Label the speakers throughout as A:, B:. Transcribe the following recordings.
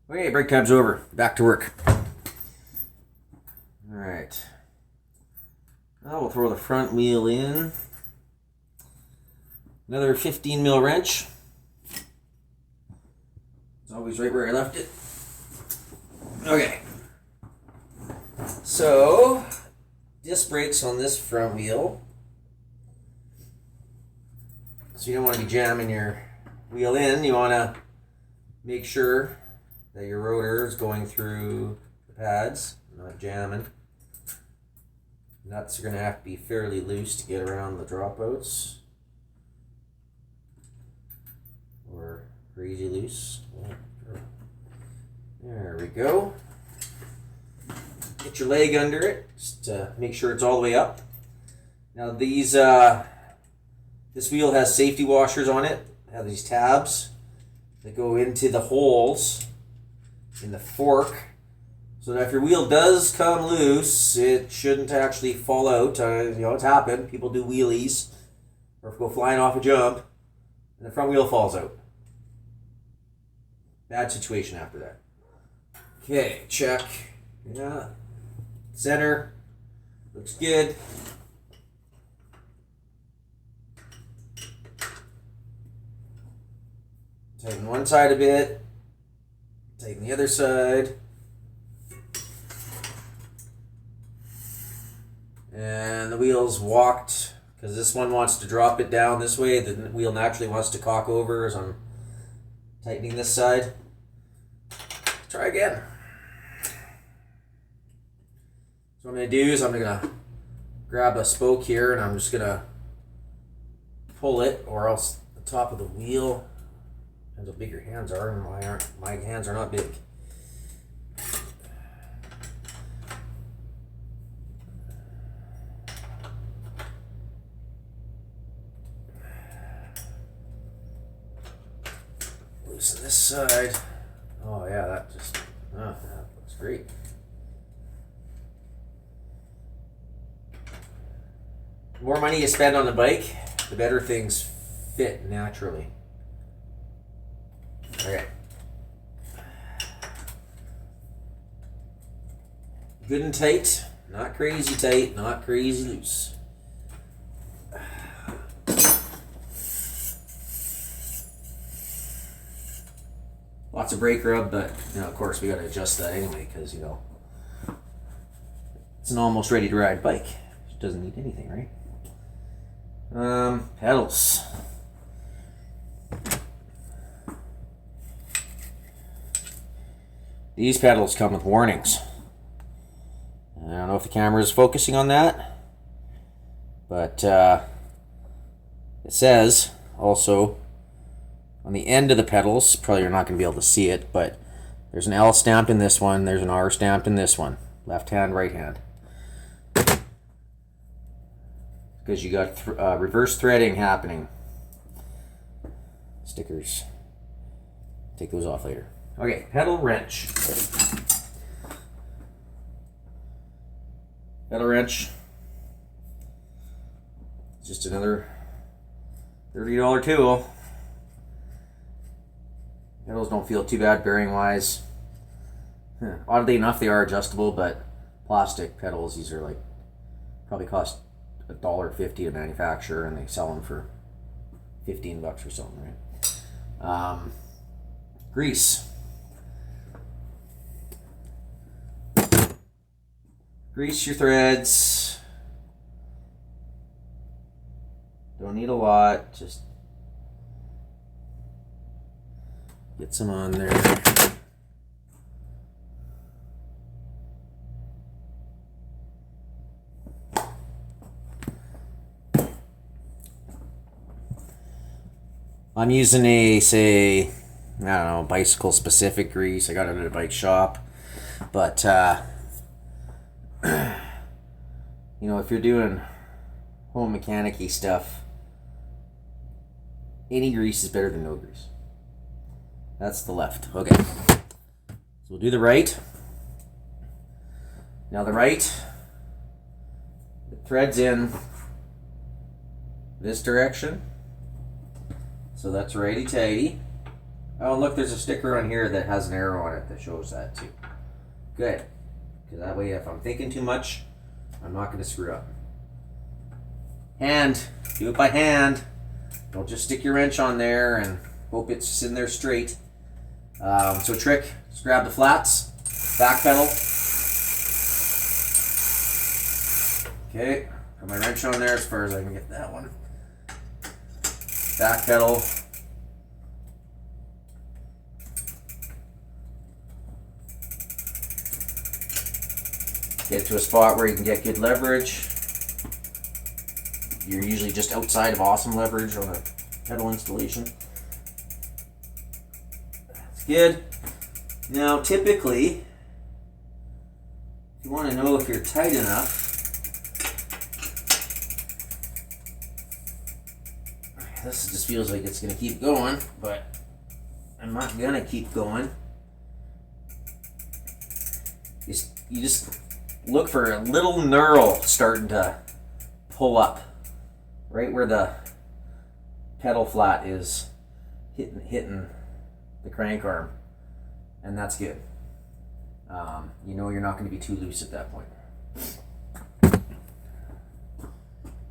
A: Okay, break time's over. Back to work. Alright. Now we'll throw the front wheel in. Another 15 mil wrench. It's always right where I left it. Okay. So, disc brakes on this front wheel. So you don't want to be jamming your wheel in. You want to make sure that your rotor is going through the pads, not jamming. Nuts are going to have to be fairly loose to get around the dropouts. Or crazy loose. There we go. Get your leg under it, just to make sure it's all the way up. Now these, this wheel has safety washers on it. It has these tabs that go into the holes in the fork, so that if your wheel does come loose, it shouldn't actually fall out. It's happened. People do wheelies or go flying off a jump, and the front wheel falls out. Bad situation after that. Okay, check. Yeah. Center. Looks good. Tighten one side a bit. Tighten the other side. And the wheel's walked, because this one wants to drop it down this way. The wheel naturally wants to cock over as I'm tightening this side. Try again. So what I'm going to do is I'm going to grab a spoke here and I'm just going to pull it, or else the top of the wheel. Depends how big your hands are, and my hands are not big. Loosen this side. Oh yeah, that looks great. The more money you spend on the bike, the better things fit naturally. Okay. Good and tight, not crazy tight, not crazy loose. Lots of brake rub, but of course we got to adjust that anyway, because it's an almost ready to ride bike. It doesn't need anything, right? Pedals. These pedals come with warnings. I don't know if the camera is focusing on that, but it says also on the end of the pedals, probably you're not going to be able to see it, but there's an L stamped in this one, there's an R stamped in this one. Left hand, right hand. Because you got reverse threading happening. Stickers. Take those off later. Okay, pedal wrench. Pedal wrench. Just another $30 tool. Pedals don't feel too bad bearing wise. Oddly enough, they are adjustable, but plastic pedals, these are probably cost $1.50 to manufacture, and they sell them for $15 or something, right? Grease. Grease your threads. Don't need a lot, just get some on there. I'm using a, bicycle specific grease. I got it at a bike shop. But, if you're doing home mechanic-y stuff, any grease is better than no grease. That's the left. Okay. So we'll do the right. Now the right, it threads in this direction. So that's righty-tighty. Oh, look, there's a sticker on here that has an arrow on it that shows that too. Good. Because that way, if I'm thinking too much, I'm not going to screw up. Hand. Do it by hand. Don't just stick your wrench on there and hope it's in there straight. So trick, just grab the flats, back pedal. Okay, put my wrench on there as far as I can get that one. Back pedal. Get to a spot where you can get good leverage. You're usually just outside of awesome leverage on a pedal installation. That's good. Now, typically, if you want to know if you're tight enough, this just feels like it's going to keep going, but I'm not going to keep going. You just look for a little knurl starting to pull up. Right where the pedal flat is hitting the crank arm, and that's good. You know you're not going to be too loose at that point.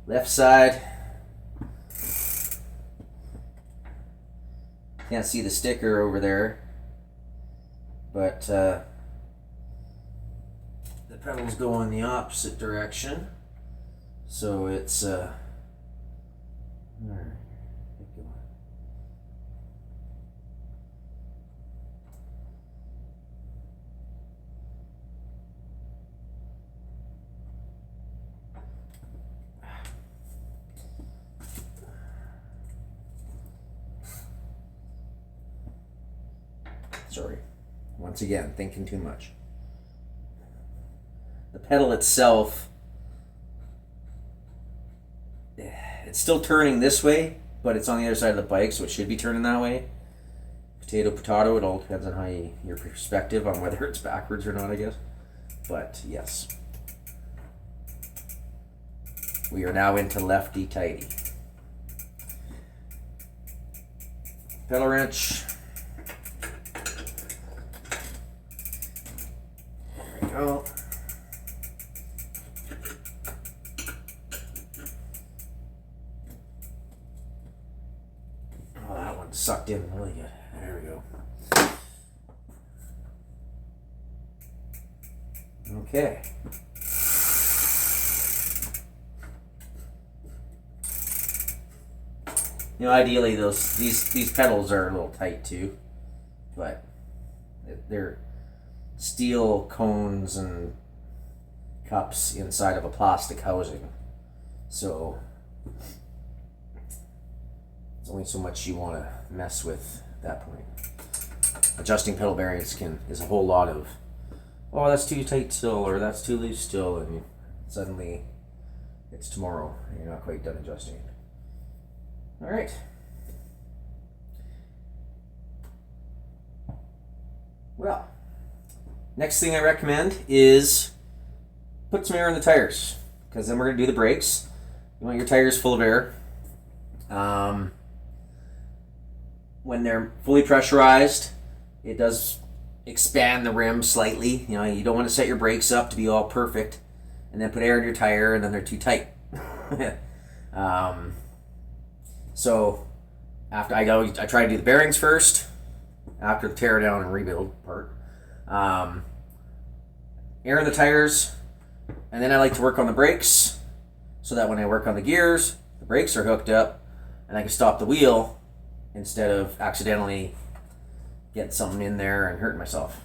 A: Left side. Can't see the sticker over there, but the pedals go in the opposite direction, so it's all right, keep going. Sorry, once again, thinking too much. The pedal itself, it's still turning this way, but it's on the other side of the bike, so it should be turning that way. Potato, potato, it all depends on how your perspective on whether it's backwards or not, I guess. But yes. We are now into lefty tighty. Pedal wrench. There we go. Oh, that one sucked in really good. There we go. Okay. You know, ideally these pedals are a little tight too, but they're steel cones and cups inside of a plastic housing, so there's only so much you want to mess with at that point. Adjusting pedal bearings is a whole lot of, oh, that's too tight still, or that's too loose still, and suddenly it's tomorrow and you're not quite done adjusting it. All right. Well, next thing I recommend is put some air in the tires, because then we're going to do the brakes. You want your tires full of air. When they're fully pressurized, it does expand the rim slightly. You know, you don't want to set your brakes up to be all perfect and then put air in your tire and then they're too tight. So after I try to do the bearings first after the tear down and rebuild part. Air in the tires, and then I like to work on the brakes so that when I work on the gears, the brakes are hooked up and I can stop the wheel instead of accidentally getting something in there and hurting myself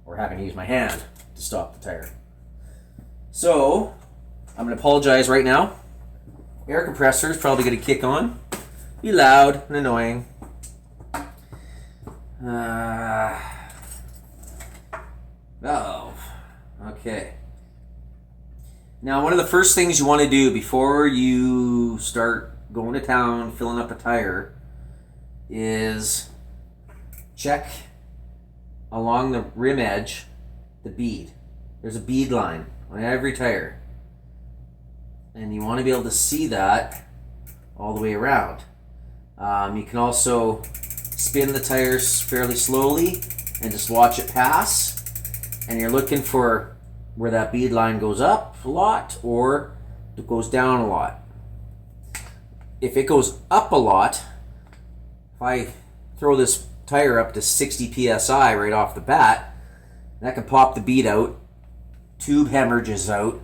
A: or having to use my hand to stop the tire. So I'm going to apologize right now. Air compressor is probably going to kick on. Be loud and annoying. Valve. Okay. Now, one of the first things you want to do before you start going to town, filling up a tire, is check along the rim edge the bead. There's a bead line on every tire. And you want to be able to see that all the way around. You can also spin the tires fairly slowly and just watch it pass. And you're looking for where that bead line goes up a lot or it goes down a lot. If it goes up a lot, if I throw this tire up to 60 psi right off the bat, that can pop the bead out, tube hemorrhages out,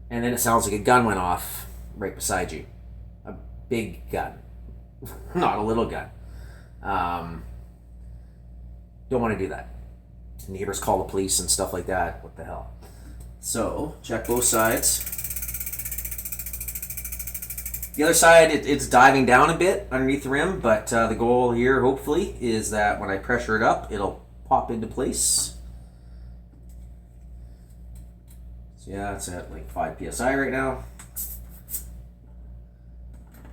A: and then it sounds like a gun went off right beside you. A big gun, not a little gun. Don't want to do that. Neighbors call the police and stuff like that. What the hell? So, check both sides. The other side, it's diving down a bit underneath the rim, but the goal here, hopefully, is that when I pressure it up, it'll pop into place. So yeah, it's at like 5 psi right now.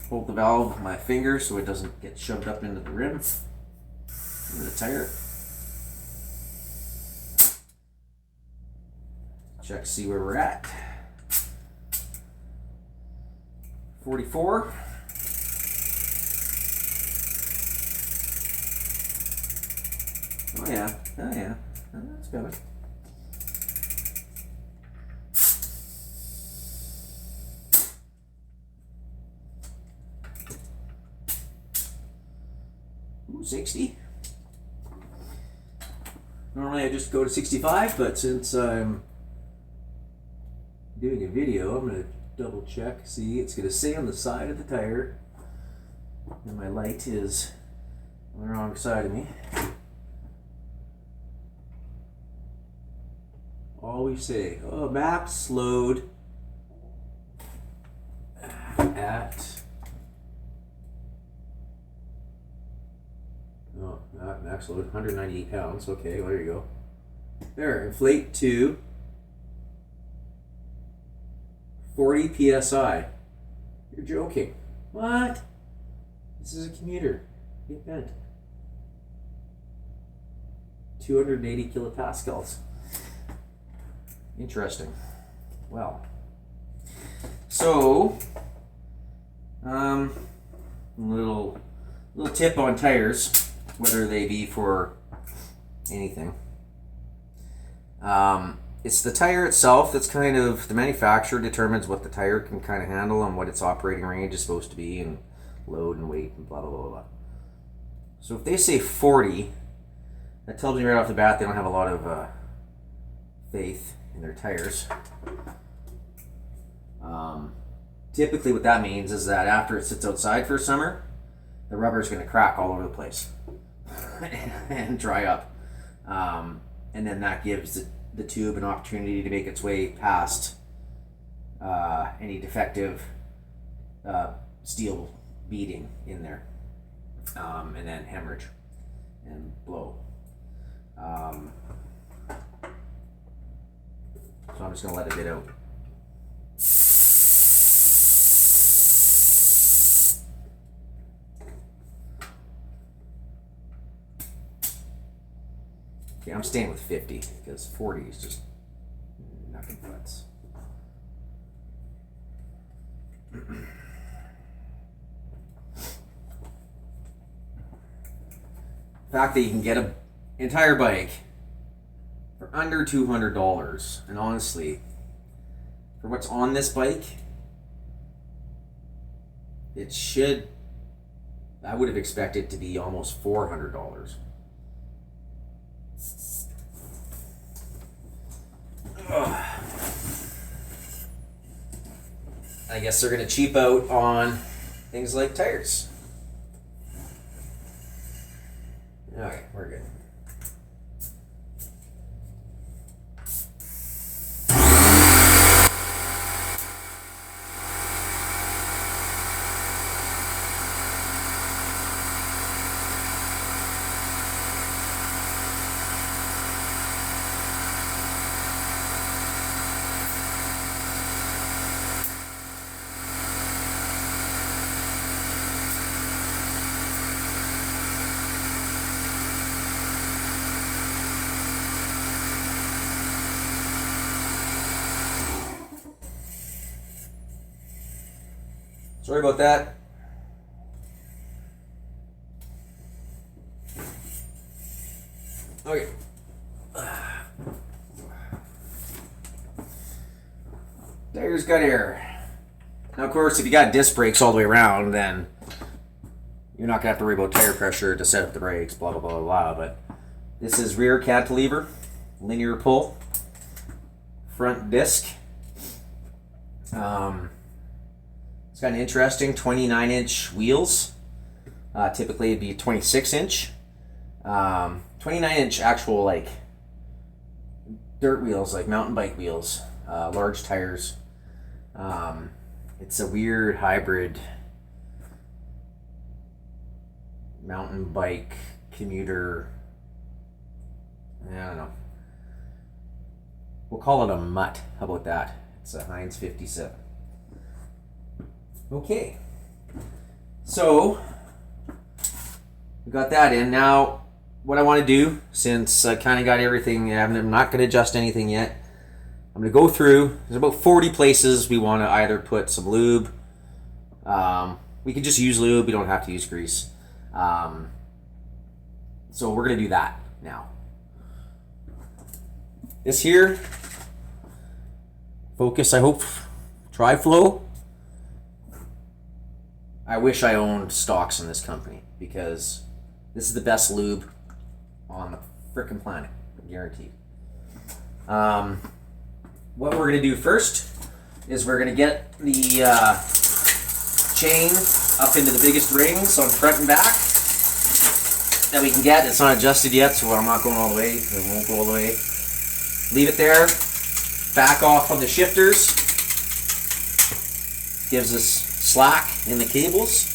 A: Hold the valve with my finger so it doesn't get shoved up into the rim, into the tire. Check to see where we're at. 44. Oh yeah, oh yeah, oh, that's better. Ooh, 60. Normally I just go to 65, but since I'm doing a video, I'm going to double check. See, it's going to say on the side of the tire, and my light is on the wrong side of me. Always say, oh, max load at, oh, not max load, 198 pounds. Okay, well, there you go. There, inflate to 40 psi. You're joking. What? This is a commuter. Get bent. 280 kilopascals. Interesting. Well. So, little tip on tires, whether they be for anything. It's the tire itself that's kind of, the manufacturer determines what the tire can kind of handle and what its operating range is supposed to be and load and weight and blah, blah, blah, blah. So if they say 40, that tells me right off the bat they don't have a lot of faith in their tires. Typically what that means is that after it sits outside for a summer, the rubber is going to crack all over the place and dry up. And then that gives the tube an opportunity to make its way past any defective steel beading in there, and then hemorrhage and blow. So I'm just going to let it get out. Okay, I'm staying with 50 because 40 is just nothing butts. The fact that you can get an entire bike for under $200, and honestly, for what's on this bike, it should, I would have expected it to be almost $400. I guess they're going to cheap out on things like tires. Okay, we're good. Sorry about that. Okay. Tire's got air. Now, of course, if you got disc brakes all the way around, then you're not going to have to worry about tire pressure to set up the brakes, blah, blah, blah, blah. But this is rear cantilever, linear pull, front disc. It's got an interesting 29-inch wheels. Typically, it'd be 26-inch. 29-inch actual, like, dirt wheels, like mountain bike wheels, large tires. It's a weird hybrid mountain bike commuter. I don't know. We'll call it a mutt. How about that? It's a Heinz 57. Okay. So we got that in. Now, what I want to do, since I kind of got everything, I'm not going to adjust anything yet. I'm going to go through. There's about 40 places we want to either put some lube. We can just use lube. We don't have to use grease. So we're going to do that now. This here, Focus, I hope, Tri-Flow. I wish I owned stocks in this company because this is the best lube on the frickin' planet, guaranteed. What we're going to do first is we're going to get the chain up into the biggest rings on front and back that we can get. It's not adjusted yet, so I'm not going all the way. It won't go all the way. Leave it there. Back off on the shifters. Gives us slack in the cables.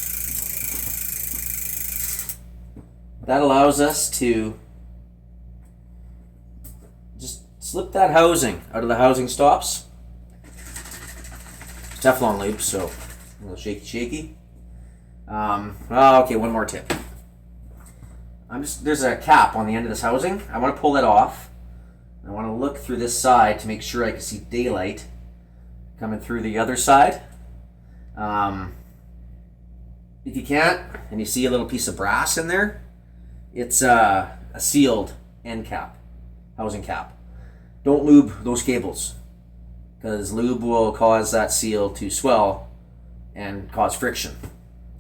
A: That allows us to just slip that housing out of the housing stops. It's Teflon lube, so a little shaky. Okay, one more tip. There's a cap on the end of this housing. I want to pull it off. I want to look through this side to make sure I can see daylight coming through the other side. If you can't, and you see a little piece of brass in there, it's a sealed end cap, housing cap. Don't lube those cables, because lube will cause that seal to swell and cause friction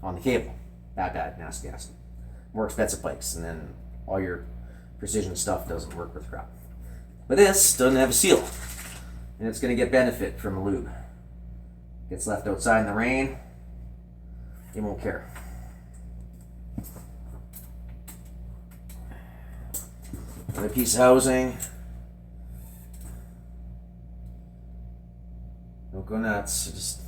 A: on the cable. Bad, nasty. More expensive pipes, and then all your precision stuff doesn't work with crap. But this doesn't have a seal, and it's going to get benefit from a lube. Gets left outside in the rain, it won't care. Another piece of housing. Don't go nuts.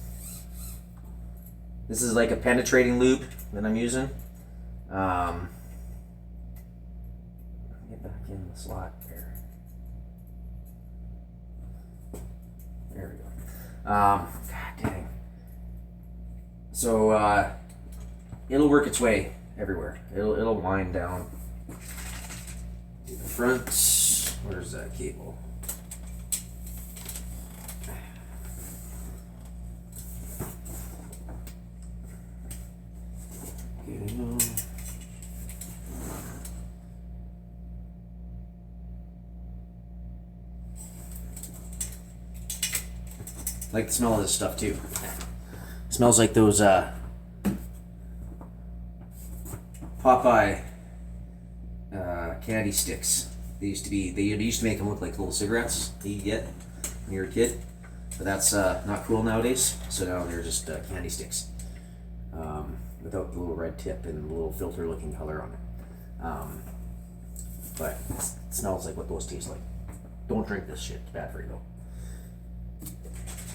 A: This is like a penetrating lube that I'm using. Get back in the slot there. There we go. God dang. So it'll work its way everywhere. It'll wind down to the front. Where's that cable? I like the smell of this stuff too. It smells like those Popeye candy sticks. They used to make them look like little cigarettes that you get when you're a kid, but that's not cool nowadays. So now they're just candy sticks without the little red tip and the little filter-looking color on it. But it smells like what those taste like. Don't drink this shit; it's bad for you though.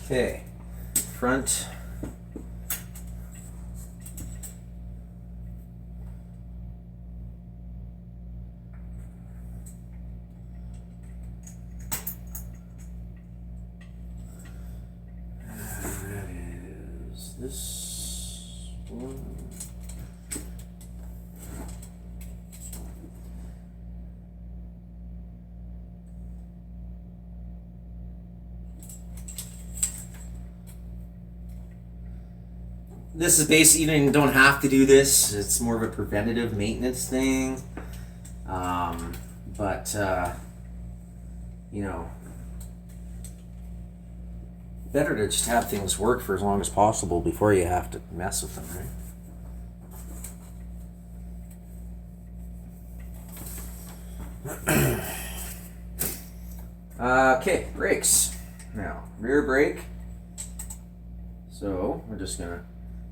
A: Okay, front. That is this one. This is basically, you don't have to do this. It's more of a preventative maintenance thing. But that, you know, better to just have things work for as long as possible before you have to mess with them, right? Okay, brakes. Now, rear brake. So we're just gonna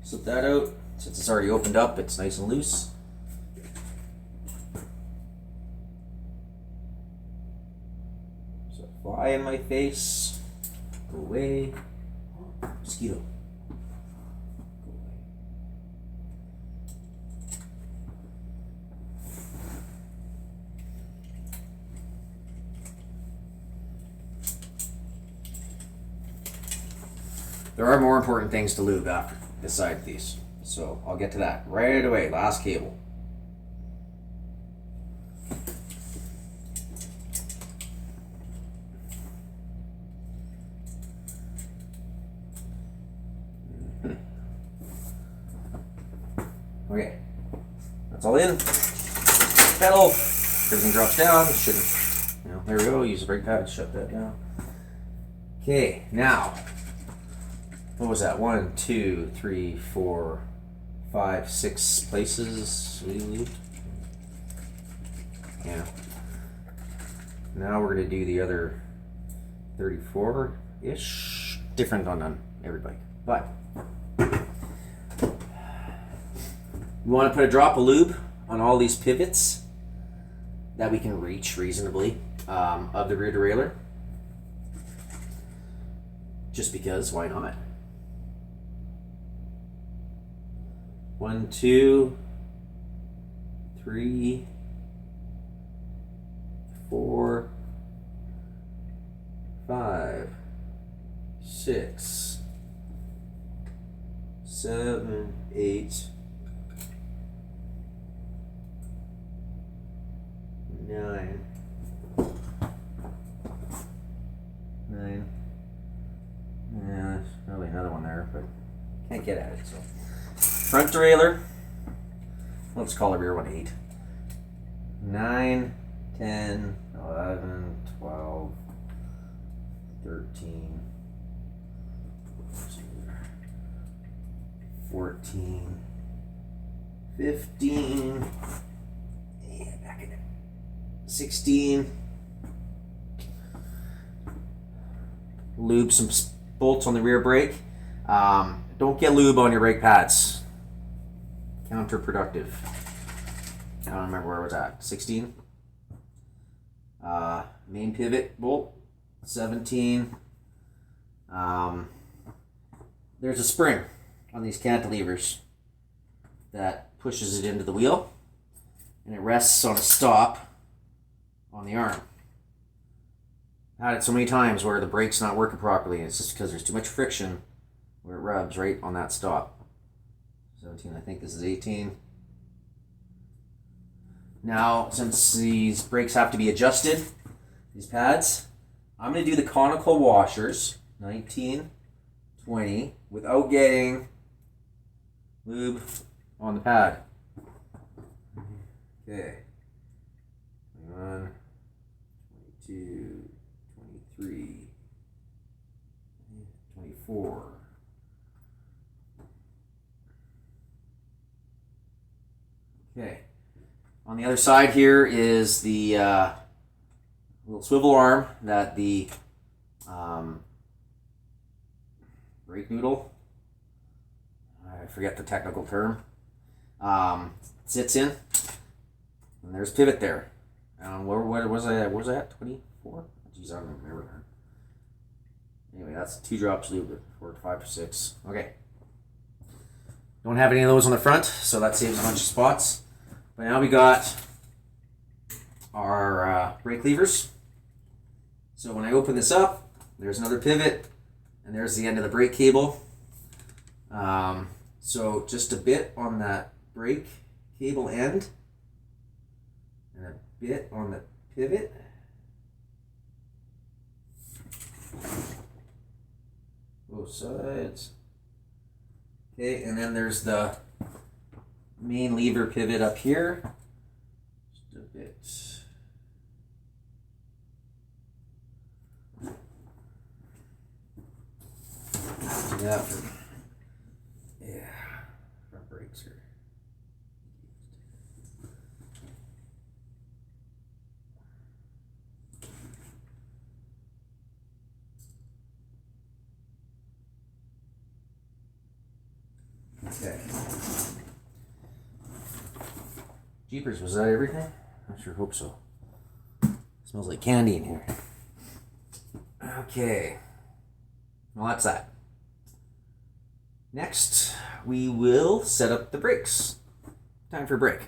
A: slip that out. Since it's already opened up, it's nice and loose. So fly in my face. Go away. Mosquito. Go away. There are more important things to lube after beside these. So I'll get to that right away. Last cable. Okay, that's all in. Pedal, everything drops down. Shouldn't, there we go. Use the brake pad to shut that down. Okay, now, what was that? 1, 2, 3, 4, 5, 6 places we lubed. Yeah. Now we're gonna do the other 34-ish. Different on every bike, but. We want to put a drop of lube on all these pivots that we can reach reasonably of the rear derailleur. Just because, why not? 1, 2, 3, 4, 5, 6, 7, 8, 9. Yeah, there's probably another one there, but can't get at it. So, front derailleur. Let's call the rear one 8. 9, 10, 11, 12, 13, 14, 15. 16. Lube some bolts on the rear brake. Don't get lube on your brake pads. Counterproductive. I don't remember where it was at. 16. Main pivot bolt. 17. There's a spring on these cantilevers that pushes it into the wheel, and it rests on a stop on the arm. I had it so many times where the brake's not working properly, and it's just because there's too much friction where it rubs right on that stop. 17, I think this is 18. Now, since these brakes have to be adjusted, these pads, I'm going to do the conical washers, 19, 20, without getting lube on the pad. Okay. 21, 22, 23, 24. Okay. On the other side here is the little swivel arm that the brake noodle, I forget the technical term, sits in. And there's pivot there. Where was I? Where's that? 24? Jeez, I don't remember. Anyway, that's 2 drops lube, 4, 5, or 6. Okay. Don't have any of those on the front, so that saves a bunch of spots. But now we got our brake levers. So when I open this up, there's another pivot, and there's the end of the brake cable. So just a bit on that brake cable end, and a bit on the pivot. Both sides. Okay, and then there's the main lever pivot up here. Just a bit Yeah. Front brakes are. Okay. Jeepers, was that everything? I sure hope so. Smells like candy in here. Okay. Well, that's that. Next, we will set up the brakes. Time for break.